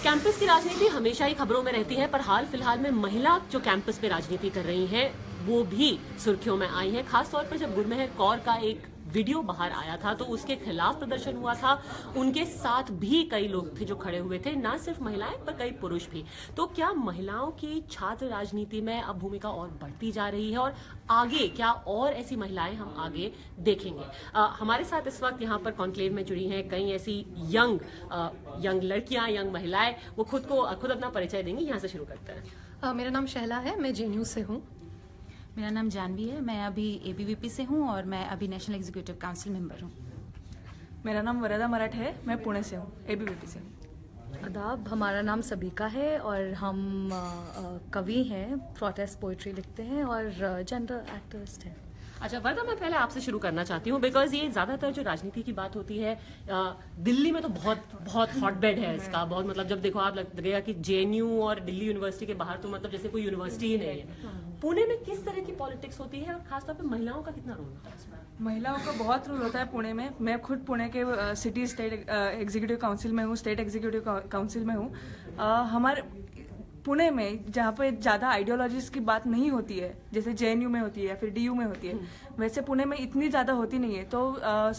Campus की राजनीति हमेशा ही खबरों में रहती है, पर हाल फिलहाल में महिला जो कैंपस पे राजनीति कर रही हैं वो भी सुर्खियों में आई हैं। खासतौर पर जब गुरमेहर कौर का एक वीडियो बाहर आया था तो उसके खिलाफ प्रदर्शन हुआ था। उनके साथ भी कई लोग थे जो खड़े हुए थे, ना सिर्फ महिलाएं पर कई पुरुष भी। तो क्या महिलाओं की छात्र राजनीति में अब भूमिका और बढ़ती जा रही है, और आगे क्या और ऐसी महिलाएं हम आगे देखेंगे? हमारे साथ इस वक्त यहाँ पर कॉन्क्लेव में जुड़ी हैं कई ऐसी यंग लड़कियां, यंग महिलाएं। वो खुद अपना परिचय देंगी। यहाँ से शुरू करते हैं। मेरा नाम शैला है, मैं जेएनयू से हूँ। मेरा नाम जानवी है, मैं अभी एबीवीपी से हूँ और मैं अभी नेशनल एग्जीक्यूटिव काउंसिल मेंबर हूँ। मेरा नाम वरदा मराठ है, मैं पुणे से हूँ, एबीवीपी से। आदाब, हमारा नाम सबिका है और हम कवि हैं, प्रोटेस्ट पोइट्री लिखते हैं और जेंडर एक्टिविस्ट हैं। अच्छा वरदा, मैं पहले आपसे शुरू करना चाहती हूँ बिकॉज ये ज्यादातर जो राजनीति की बात होती है दिल्ली में तो बहुत हॉटबेड है इसका। बहुत मतलब जब देखो आप लगेगा कि जेएनयू और दिल्ली यूनिवर्सिटी के बाहर तो मतलब जैसे कोई यूनिवर्सिटी ही नहीं है। पुणे में किस तरह की पॉलिटिक्स होती है और खासतौर पर महिलाओं का कितना रोल होता है इसमें? महिलाओं का बहुत रोल होता है पुणे में। मैं खुद पुणे के सिटी स्टेट एग्जीक्यूटिव काउंसिल में हूँ, स्टेट एग्जीक्यूटिव काउंसिल में हूँ। हमारे पुणे में जहाँ पे ज़्यादा आइडियोलॉजीज की बात नहीं होती है, जैसे जेएनयू में होती है या फिर डीयू में होती है, वैसे पुणे में इतनी ज़्यादा होती नहीं है। तो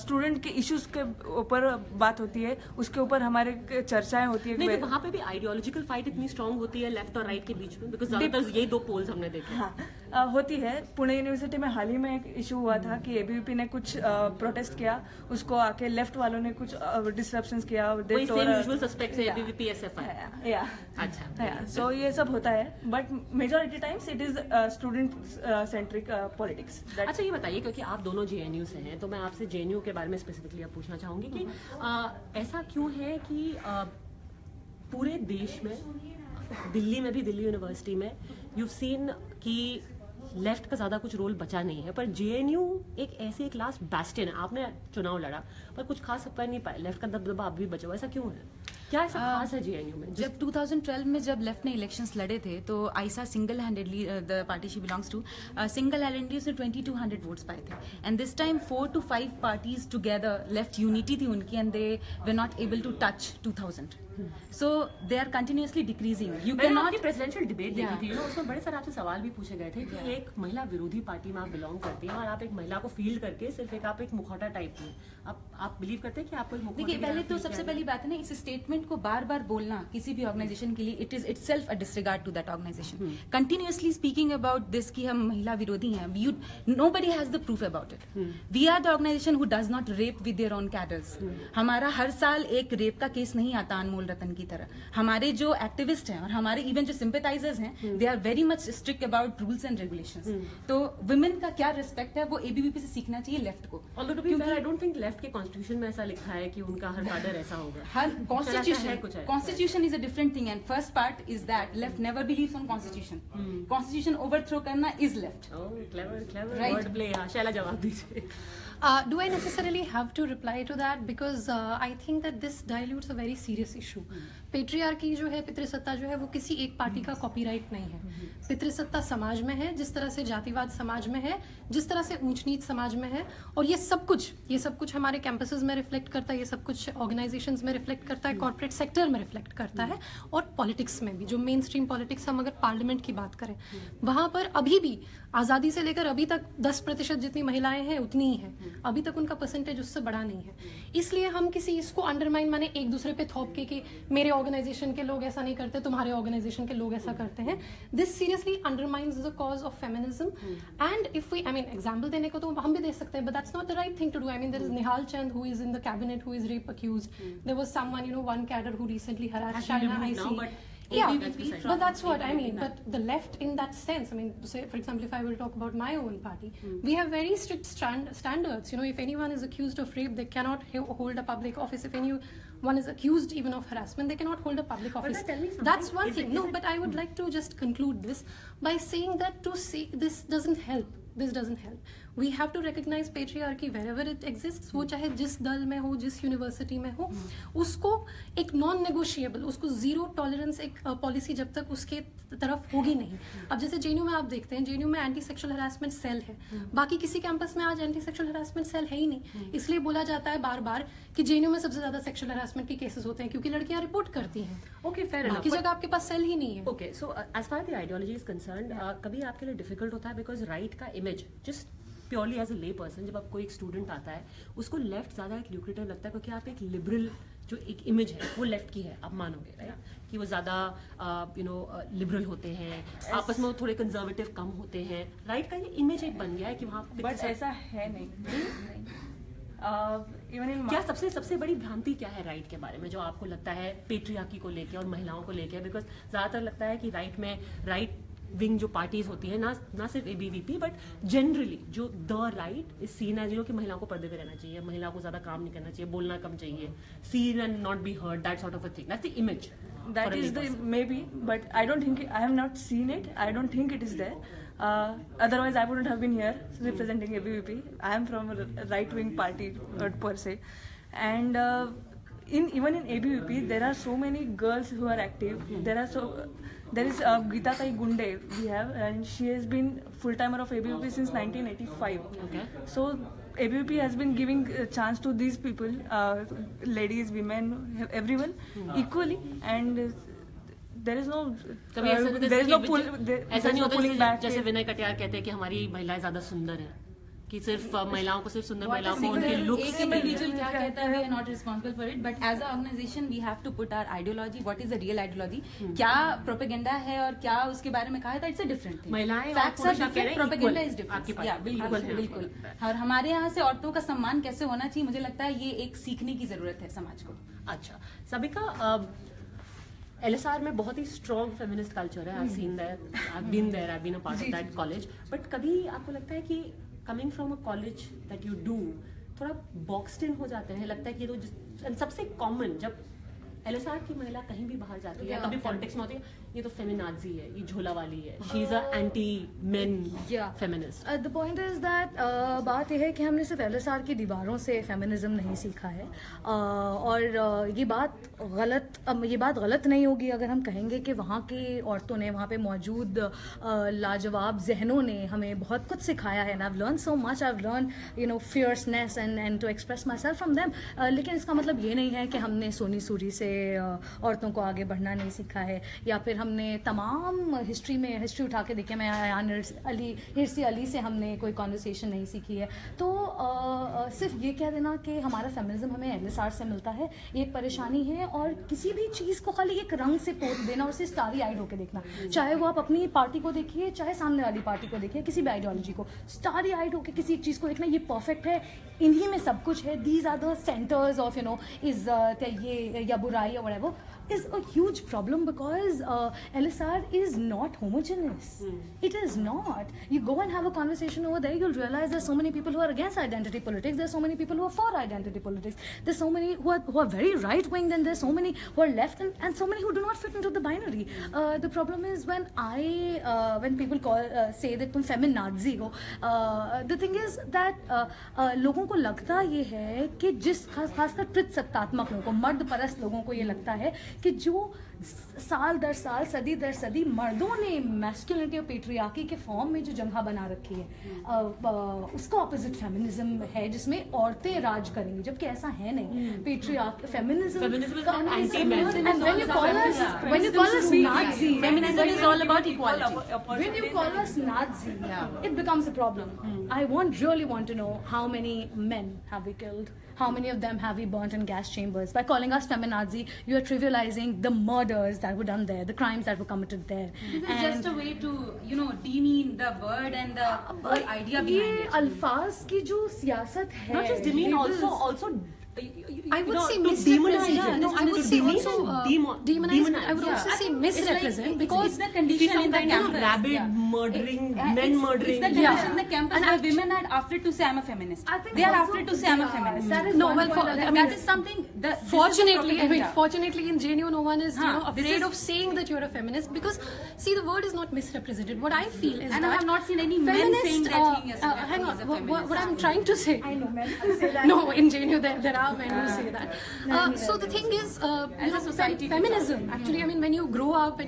स्टूडेंट के इश्यूज के ऊपर बात होती है, उसके ऊपर हमारे चर्चाएं होती है। नहीं, तो वहाँ पे भी आइडियोलॉजिकल फाइट इतनी स्ट्रांग होती है लेफ्ट और राइट के बीच में, बिकॉज ज्यादातर यही दो पोल्स हमने देखे। हाँ, होती है। पुणे यूनिवर्सिटी में हाल ही में एक इशू हुआ था कि एबीवीपी ने कुछ प्रोटेस्ट किया, उसको आके लेफ्ट वालों ने कुछ डिसरप्शंस किया। अच्छा, सो ये सब होता है, but majority times it is student centric politics. अच्छा ये बताइए, क्योंकि आप दोनों जेएनयू से हैं तो मैं आपसे जेएनयू के बारे में स्पेसिफिकली अब पूछना चाहूंगी कि ऐसा क्यों है कि पूरे देश में, दिल्ली में भी, दिल्ली यूनिवर्सिटी में यू सीन कि लेफ्ट का ज्यादा कुछ रोल बचा नहीं है, पर जेएनयू एक लास्ट बैस्टियन है। आपने चुनाव लड़ा पर कुछ खास कर नहीं पाए, लेफ्ट का दबदबा अब भी बचा हुआ। ऐसा क्यों है? क्या ऐसा खास है जेएनयू में? जब 2012 में जब लेफ्ट ने इलेक्शंस लड़े थे तो Ayesha single handedly, the party she belongs to, single handedly उसने 2200 वोट्स पाए थे। And this time 4 to 5 parties together, left unity थी उनकी, and they were not able to touch 2000। So they are continuously decreasing. You cannot. Presidential debate देखी थी, उसमें बड़े सारे आपसे सवाल भी पूछे गए थे कि एक महिला विरोधी पार्टी में आप बिलोंग करती हैं और आप एक महिला को फील्ड करके सिर्फ आप एक मुखौटा टाइप की, आप बिलीव करते हैं कि आपको एक मुखौटा? देखिए, पहले तो सबसे पहली बात है ना, इस स्टेटमेंट को बार बार बोलना किसी भी ऑर्गेनाइजेशन के लिए, it is itself a disregard to that organisation. Continuously speaking about this कि हम महिला विरोधी हैं, nobody has the proof about it. We are the organisation who does not rape with their own cadres. हमारा हर साल एक रेप का केस नहीं आता अनमोल रतन की तरह। हमारे जो एक्टिविस्ट हैं और हमारे इवन जो सिंपैथाइजर्स हैं, they are very much strict about rules and regulations. तो वुमेन का क्या रिस्पेक्ट है वो एबीवीपी से सीखना चाहिए लेफ्ट को। आई डोंट थिंक लेफ्ट के कॉन्स्टिट्यूशन में ऐसा लिखा है कि उनका हर कैडर ऐसा होगा। हर constitution is a different thing, and first part is that left never believes on constitution. Constitution overthrow करना is left. Clever word play. Shaila, जवाब दीजिए। Do I necessarily have to reply to that? Because I think that this dilutes a very serious issue. Patriarchy जो है, पितृसत्ता जो है, वो किसी एक पार्टी का कॉपीराइट नहीं है। पितृसत्ता समाज में है, जिस तरह से जातिवाद समाज में है, जिस तरह से ऊंच नीच समाज में है, और ये सब कुछ हमारे कैंपसेस में रिफ्लेक्ट करता है, ये सब कुछ ऑर्गेनाइजेशंस में रिफ्लेक्ट करता है, कॉर्पोरेट सेक्टर में रिफ्लेक्ट करता है, और पॉलिटिक्स में भी, जो मेन स्ट्रीम पॉलिटिक्स, हम अगर पार्लियामेंट की बात करें, वहां पर अभी भी आज़ादी से लेकर अभी तक 10% जितनी महिलाएं हैं उतनी ही हैं। अभी तक उनका परसेंटेज उससे बड़ा नहीं है। इसलिए हम किसी इसको अंडरमाइन, माने एक दूसरे पे थोप के कि मेरे ऑर्गेनाइजेशन के लोग ऐसा नहीं करते, तुम्हारे ऑर्गेनाइजेशन के लोग ऐसा करते हैं, this seriously undermines the cause of feminism. And if we, example देने को तो हम भी दे सकते हैं, but that's not the right thing to do. There is Nihal Chand who is in the cabinet who is rape accused. There was someone, one cadre who recently harassed Shaina IC. Yeah, but that's what I mean. But the left, in that sense, say for example, if I will talk about my own party, we have very strict standards. If anyone is accused of rape, they cannot hold a public office. If anyone is accused even of harassment, they cannot hold a public office. That's one thing. No, but I would like to just conclude this by saying that to say this doesn't help. This doesn't help. We have to recognise patriarchy wherever it exist, वो चाहे जिस दल में हो, जिस university में हो, उसको एक नॉन नेगोशिएबल, उसको जीरो टॉलरेंस एक पॉलिसी जब तक उसके तरफ होगी नहीं। अब जैसे जेएनयू में आप देखते हैं, जेएनयू में एंटी सेक्सुअल हरासमेंट सेल है, बाकी किसी कैंपस में आज एंटी सेक्सुअल हरासमेंट सेल है ही नहीं। इसलिए बोला जाता है बार बार कि जेएनयू में सबसे ज्यादा सेक्सुअल हरासमेंट के केसेस होते हैं क्योंकि लड़कियां रिपोर्ट करती हैं। ओके, फेयर बाकी जगह आपके पास सेल ही नहीं है। Okay, so as far the ideology is concerned, कभी आपके लिए डिफिकल्ट होता है बिकॉज राइट का image just purely as a lay person, जब आपको एक स्टूडेंट आता है उसको लेफ्ट ज़्यादा एक ल्यूक्रेटिव लगता है क्योंकि आप एक लिबरल जो एक इमेज है वो लेफ्ट की है, आप मानोगे राइट, कि वो ज़्यादा लिबरल होते हैं, आपस में वो थोड़े कंजर्वेटिव कम होते हैं। राइट का ये इमेज एक बन गया है कि वहाँ बट ऐसा है नहीं। इवन इन क्या सबसे बड़ी भ्रांति क्या है राइट के बारे में जो आपको लगता है पेट्रियार्की को लेके और महिलाओं को लेके? बिकॉज ज़्यादातर लगता है कि राइट विंग जो पार्टीज होती है, ना सिर्फ एबीवीपी बट जनरली जो the right is seen as कि महिलाओं को पर्दे पे रहना चाहिए, महिलाओं को ज्यादा काम नहीं करना चाहिए, बोलना कम चाहिए, seen and not be heard, that sort of a thing, that's the image. That is the maybe, but I don't think I have not seen it. I don't think it is there. Otherwise, I wouldn't have been here representing ABVP. I am from a right-wing party per se, and even in ABVP there are so many girls who are active. There is Geeta Tai Gunde we have, and she has been full-timer of ABVP since 1985. Okay. So ABVP has been giving a chance to these people, ladies, women, everyone, equally, and there is no pulling back. जैसे विनय कटियार कहते हैं कि हमारी महिलाएं ज्यादा सुंदर हैं, कि सिर्फ महिलाओं को सिर्फ सुंदर महिलाओं को उनके लुक्स एक इंडिविजुअल क्या कहता है, we are not responsible for it, but as a organisation we have to put our ideology, what is the real ideology, क्या प्रोपेगेंडा है और क्या उसके बारे में कहा है, इट्स अ डिफरेंट थिंग. महिलाएं facts are different, propaganda is different. या बिल्कुल. और हमारे यहाँ से औरतों का सम्मान कैसे होना चाहिए, मुझे लगता है ये एक सीखने की जरूरत है समाज को. अच्छा सबिका, LSR में बहुत ही स्ट्रॉन्ग फेमिनिस्ट कल्चर है. I've seen that, I've been there, I've been a part of that college. But कभी आपको लगता है कि coming from a college that you do थोड़ा बॉक्सड इन हो जाते हैं, लगता है कि तो सबसे कॉमन जब LSR की महिला कहीं भी बाहर जाती है, कभी पॉलिटिक्स में होती है, ये तो फेमिनाजी है, ये झोला वाली है, she is a anti main feminist. The point is that बात यह है कि हमने सिर्फ LSR की दीवारों से फेमिनिज्म नहीं सीखा है, और ये बात गलत नहीं होगी अगर हम कहेंगे कि वहाँ की औरतों ने, वहाँ पे मौजूद लाजवाब जहनों ने हमें बहुत कुछ सिखाया है. I have learn so much, I have learn fierceness and to express myself from them. लेकिन इसका मतलब ये नहीं है कि हमने सोनी सूरी से औरतों को आगे बढ़ना नहीं सीखा है, या फिर हमने तमाम हिस्ट्री उठा के देखी, मैं आयान हिरसी अली से हमने कोई कॉन्वर्सेशन नहीं सीखी है. तो सिर्फ ये कह देना कि हमारा फेमिनिज्म हमें LSR से मिलता है, ये एक परेशानी है. और किसी भी चीज़ को खाली एक रंग से पोत देना और उसे स्टारी आइड होकर देखना, चाहे वो आप अपनी पार्टी को देखिए, चाहे सामने वाली पार्टी को देखिए, किसी भी आइडियोलॉजी को स्टारी आइड होकर किसी एक चीज़ को देखना, ये परफेक्ट है, इन्हीं में सब कुछ है, these are the centres of इज्जत ये या बुराई or whatever, is a huge problem because LSR is not homogeneous. It is not. You go and have a conversation over there, you'll realize there's so many people who are against identity politics, there's so many people who are for identity politics, there's so many who are very right-winged, and there's so many who are left, and so many who do not fit into the binary. The problem is when people say that तुम feminazi हो, the thing is that लोगों को लगता ये है कि खासकर कृत सत्तात्मक लोगों को, मर्द परस्त लोगों को ये लगता है कि जो साल दर साल, सदी दर सदी मर्दों ने मैस्कुलिनिटी और पेट्रियार्की के फॉर्म में जो जगह बना रखी है, उसका ऑपोजिट फेमिनिज्म है जिसमें औरतें राज करेंगी, जबकि ऐसा है नहीं. Patriarchy feminism when you call us Nazi, feminism is all about equality. When you call us Nazi, it becomes a problem. I really want to know how many men have we killed, how many of them have we burnt in gas chambers. By calling us feminazi, you are trivializing the murders that were done there, the crimes that were committed there. This is just a way to, demean the word and the whole idea behind it. अल्फाज की जो सियासत है, not just demean, also I would say misrepresent. No, I would say also demonize. I would also say misrepresent, because it's the condition in the campus. Rabid, murdering, men murdering. It's the generation in the campus where women are afraid to say I'm a feminist. I think They are also- afraid to say I'm a feminist. That is No, one well, point I that- mean, that is something that fortunately in JNU no one is Huh, this afraid is- of saying that you're a feminist, because see, the word is not misrepresented. What I feel is And that I have not seen any men feminist, saying that he is a hang on, feminist. what I'm trying to say. I know men say that. No, in JNU there are men who say that. So the thing is, As a society, feminism. Actually, I mean, when you grow up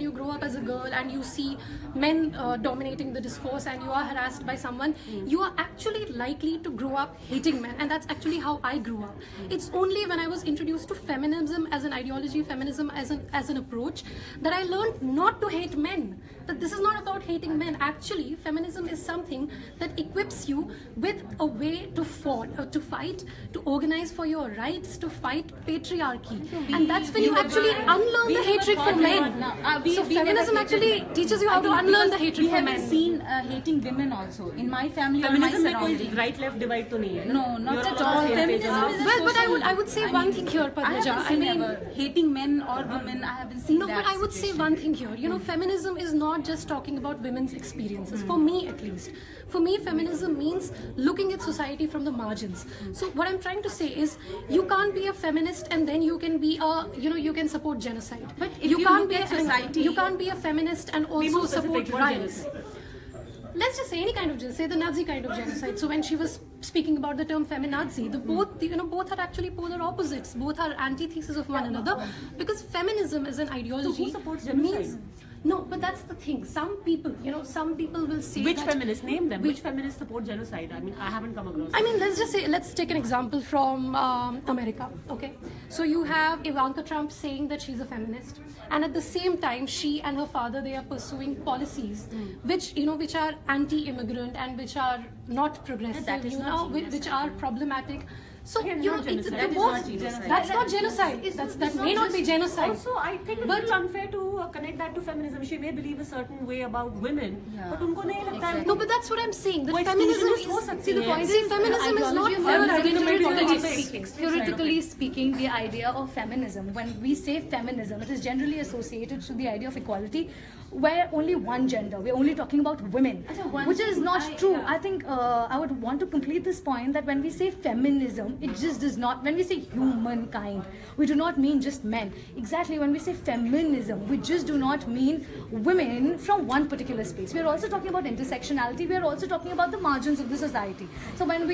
as a girl and you see men dominating the discourse and you are harassed by someone, you are actually likely to grow up hating men, and that's actually how I grew up. It's only when I was introduced to feminism as an ideology, feminism as an approach, that I learned not to hate men. That this is not about hating men. Actually, feminism is something that equips you with a way to fight, to organize for your rights, to fight patriarchy, and that's when you actually unlearn the hatred for men. So feminism actually teaches you how to unlearn the hatred we for have men. seen hating women also in my family or my Feminism में कोई surrounding. right left divide तो नहीं है. No, not You're at all on all. the same page. Feminism is a Well, but social- I would say one thing here, I Padmaja. haven't I seen mean, ever hating men or women. I haven't seen no, that. but I would say situation. one thing here. You know, feminism is not just talking about women's experiences. For me, at least. For me, feminism means looking at society from the margins. So what I'm trying to say is, you can't be a feminist and then you can be you can support genocide. But if you can't look be at society- you can't be a feminist and also more support specific, what riots. Let's just say any kind of genocide, say the Nazi kind of genocide. So when she was speaking about the term feminazi, both are actually polar opposites. Both are antithesis of one another, because feminism is an ideology. So who supports genocide? No, but that's the thing. Some people will say Which that, feminists? Name them. Which feminists support genocide? I mean, I haven't come across. I mean, let's take an example from America. Okay, so you have Ivanka Trump saying that she's a feminist, and at the same time, she and her father, they are pursuing policies which are anti-immigrant and which are not progressive. That is not which are problematic. So Again, you know, not genocide. it's That is both- not genocide. That's not genocide. That may not be genocide. Also, I think it's a little unfair to connect that to feminism. She may believe a certain way about women, but उनको नहीं लगता है. No, but that's what I'm saying. That वो feminism exclusionist हो is. सकती See, the है. point is, feminism is not Theoretically speaking, the idea of feminism, when we say feminism, it is generally associated to the idea of equality, where only one gender, we're only talking about women, which is not true. I think I would want to complete this point that when we say feminism, it just does not, when we say humankind, we do not mean just men. Exactly, when we say feminism, we just do not mean women from one particular space. We are also talking about intersectionality, we are also talking about the margins of the society. So when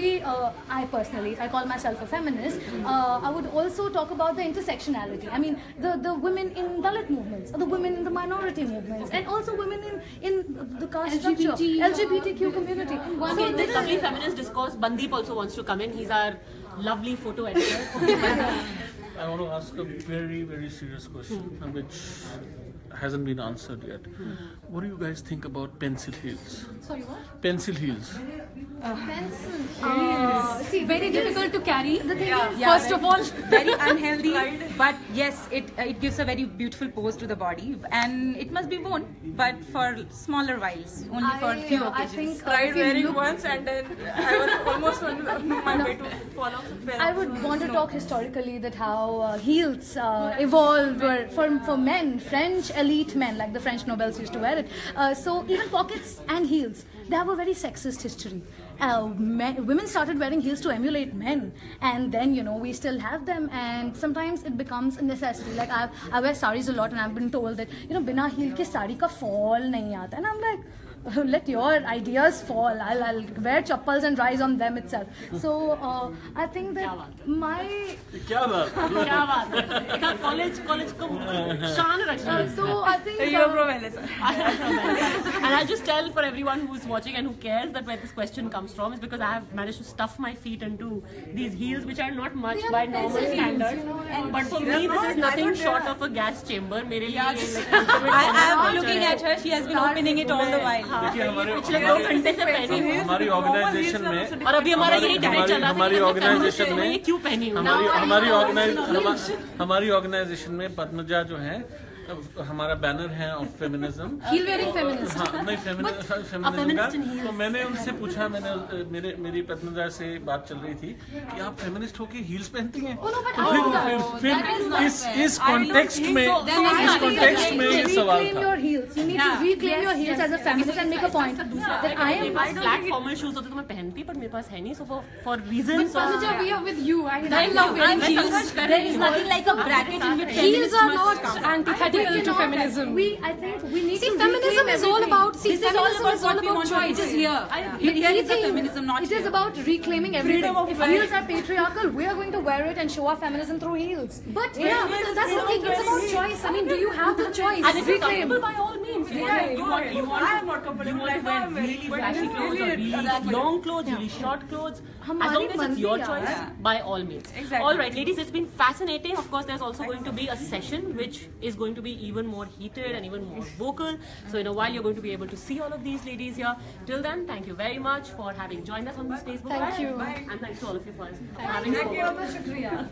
I personally, if I call myself a feminist, I would also talk about the intersectionality. I mean, the women in Dalit movements, or the women in the minority movements, and also women in the caste structure, LGBTQ community. Okay, in this lovely feminist discourse, Bandeep also wants to come in. He's our lovely photo editor. I want to ask a very, very serious question, which hasn't been answered yet. What do you guys think about pencil heels? Sorry, what? Pencil heels. See, very difficult to carry. The thing is, Yeah, first of all, very unhealthy, but yes, it gives a very beautiful pose to the body, and it must be worn, but for smaller whiles, only for few I occasions. think Tried if you wearing look- once and then I was almost on my way to fall off. I would want to talk historically that how heels evolved for men, French elite men, like the French nobles used to wear it. So even pockets and heels, they have a very sexist history. Women started wearing heels to emulate men, and then we still have them, and sometimes it becomes a necessity. Like I wear saris a lot, and I've been told that बिना heel के साड़ी का fall नहीं आता, and I'm like, let your ideas fall. I'll wear chappals and rise on them itself. So I think that my क्या बात? क्या बात है? एक college को शान रखना. so I think You're from LSR. And I'll just tell for everyone who's watching and who cares that where this question comes from is because I have managed to stuff my feet into these heels, which are not much by normal standards. But for me, this is nothing short of a gas chamber. मेरे लिए ये like ultimate I am torture looking है. at her. She has been opening it all the while. देखिए पिछले 2 घंटे से पहनी हूँ हमारी ऑर्गेनाइजेशन में और अभी हमारा यही डिबेट चल रहा था हमारी कि मैं ऑर्गेनाइजेशन ये में क्यों पहनी हूँ. हमारी ऑर्गेनाइजेशन में पद्मजा जो है हमारा बैनर है of feminism, Heel wearing feminist. हाँ, नहीं फेमिनिज्म का। तो मैंने उनसे पूछा, मेरी पत्नीजा से बात चल रही थी कि आप फेमिनिस्ट होके हील्स पहनती हैं। फिर इस कॉन्टेक्स्ट में ये सवाल Reclaim था। your heels. You need to reclaim your heels as a feminist and make a point that I am. Flat formal shoes होते तो मैं पहनती, पर मेरे पास है नहीं, so for reasons Tanuja, we are with you. I love wearing heels. There is nothing like a bracket in which Heels are feminism not must come. antithetical to feminism. I think we need See, to feminism reclaim is all everything. about. See, This is all feminism about is all what we about want to choice. It is here. Here is the feminism, not It is here. about reclaiming everything. Freedom of If life. heels are patriarchal, we are going to wear it and show our feminism through heels. But Yeah, yeah, but that's the thing. It's about choice. I mean, do you have the choice? And if you're Reclaim. comfortable, by all means. You want I am not comfortable. to wear really flashy clothes or really long clothes, really short clothes. As long as it's your choice, by all means. Exactly. All right, ladies, it's been fascinating. Of course, there's also going to be a session which is going to be even more heated and even more vocal. So in a while, you're going to be able to see all of these ladies here. Till then, thank you very much for having joined us on this Facebook Thank Live. you. And thanks to all of you for having us.